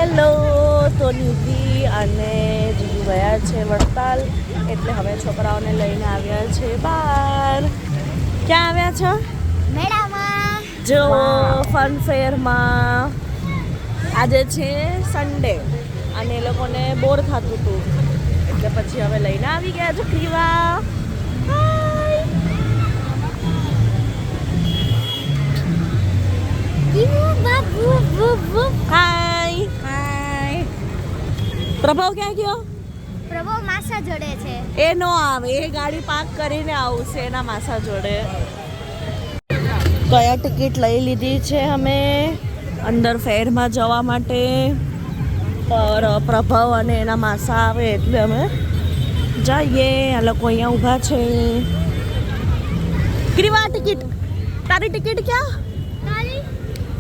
Hello, તો નિધિ અને જીજુ ગયા છે વડતાલ, એટલે હવે છોકરાઓને લઈને આવ્યા છે બહાર. ક્યાં આવ્યા છો? મેળામાં. જો ફન ફેરમાં. આજે છે સન્ડે અને એ લોકોને બોર થતું હતું, એટલે પછી હવે લઈને આવી ગયા છે ક્રીવા. હાય હાય. પ્રભાવ ક્યાં ગયો? પ્રભુ માસા જોડે છે. એ નો આવે, એ ગાડી પાર્ક કરીને આવશે એના માસા જોડે. કયા ટિકિટ લઈ લીધી છે અમે અંદર ફેરમાં જવા માટે, પર પ્રભાવ અને એના માસા આવે એટલે અમે જઈએ. આ લોકો અહીંયા ઊભા છે. ક્રીવા ટિકિટ, તારી ટિકિટ ક્યાં?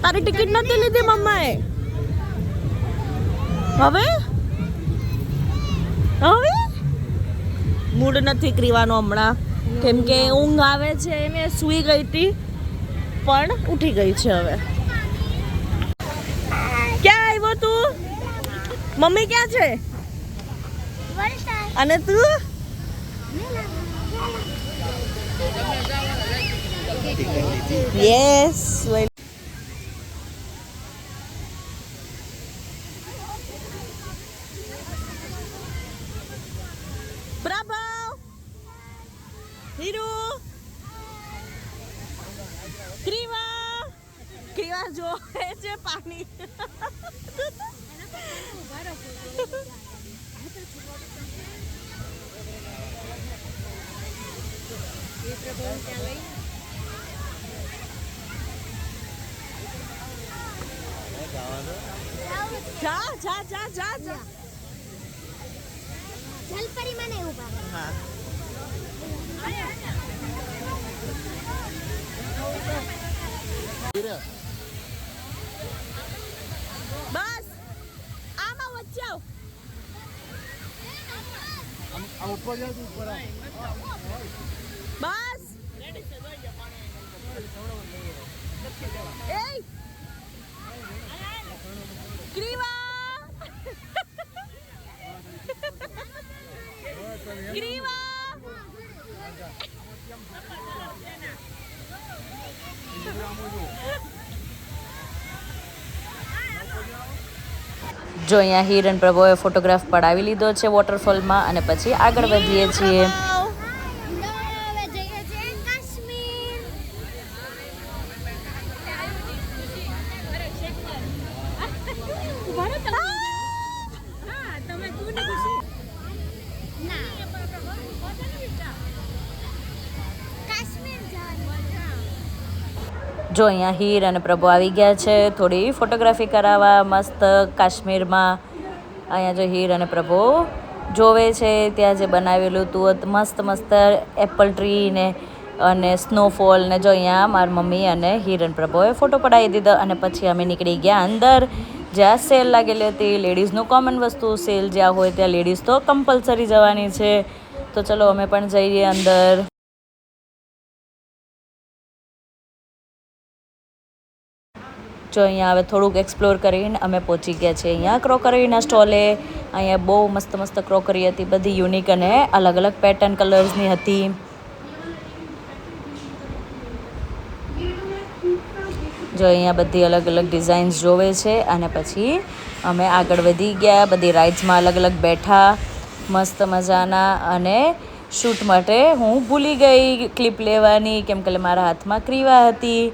તારી ટિકિટ નથી લીધી મમ્માએ. હવે હવે મૂડ નથી ક્રીવાનો હમણાં, કેમ કે ઊંઘ આવે છે એને. સૂઈ ગઈ હતી પણ ઉઠી ગઈ છે હવે. ક્યાં આવ્યો તું? મમ્મી ક્યાં છે? અને તું? યસ. પ્રભાવ, હીરુ, ક્રીવા. ક્રીવા જોવે છે પાણી. જા જા જા જા જા. જલપરી મને ઉભા. હા. બસ આમાં વચ્ચે આવ. બસ એ ક્રીવા. ક્રીવા જો અહીંયા હિરણ પ્રભુએ ફોટોગ્રાફ પડાવી લીધો છે વોટરફોલમાં, અને પછી આગળ વધીએ છીએ. હવે જઈએ છીએ કાશ્મીર. કાશ્મીર જવાનું. જો અહીંયા હીર અને પ્રભુ આવી ગયા છે થોડી ફોટોગ્રાફી કરાવવા મસ્ત કાશ્મીરમાં. અહીંયા જો હીર અને પ્રભુ જોવે છે ત્યાં જે બનાવેલું હતું મસ્ત મસ્ત એપલ ટ્રી ને અને સ્નોફોલ ને. જો અહીંયા મારી મમ્મી અને હિરણ પ્રભુએ ફોટો પડાવી દીધો, અને પછી અમે નીકળી ગયા અંદર જ્યાં સેલ લાગેલી હતી. લેડીઝનું કોમન વસ્તુ, સેલ જ્યાં હોય ત્યાં લેડીઝ તો કમ્પલસરી જવાની છે. તો ચલો અમે પણ જઈએ અંદર. જો અહીંયા હવે થોડુંક એક્સપ્લોર કરીને અમે પહોંચી ગયા છીએ અહીંયા ક્રોકરીના સ્ટોલે. અહીંયા બહુ મસ્ત મસ્ત ક્રોકરી હતી, બધી યુનિક અને અલગ અલગ પેટર્ન કલર્સની હતી. જો અહીંયા બધી અલગ અલગ ડિઝાઇન્સ જોવે છે, અને પછી અમે આગળ વધી ગયા. બધી રાઇડ્સમાં અલગ અલગ બેઠા મસ્ત મજાના. અને શૂટ માટે હું ભૂલી ગઈ ક્લિપ લેવાની, કેમ કે મારા હાથમાં ક્રીવા હતી,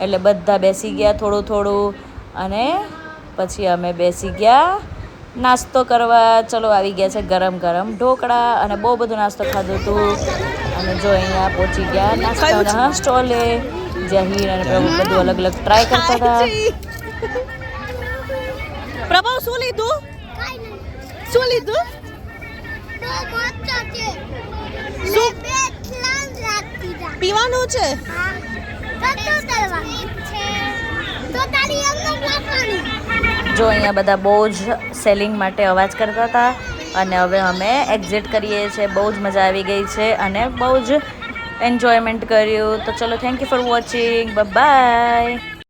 એટલે બધા બેસી ગયા થોડું થોડું. અને પછી અમે બેસી ગયા નાસ્તો કરવા. ચલો આવી ગયા છે ગરમ ગરમ ઢોકળા, અને બહુ બધું નાસ્તો ખાધું હતું. અને જો અહીંયા પહોંચી ગયા નાસ્તાના સ્ટોલે, જ્યાં હીર અને પ્રભુ બધું અલગ અલગ ટ્રાય કરતા હતા. પ્રભાવ શું લીધું? શું લીધું? શું પીવાનું છે? જો અહીંયા બધા બહુ જ સેલિંગ માટે અવાજ કરતા હતા, અને હવે અમે એક્ઝિટ કરીએ છીએ. બહુ જ મજા આવી ગઈ છે અને બહુ જ એન્જોયમેન્ટ કર્યું. તો ચલો, thank you for watching. By.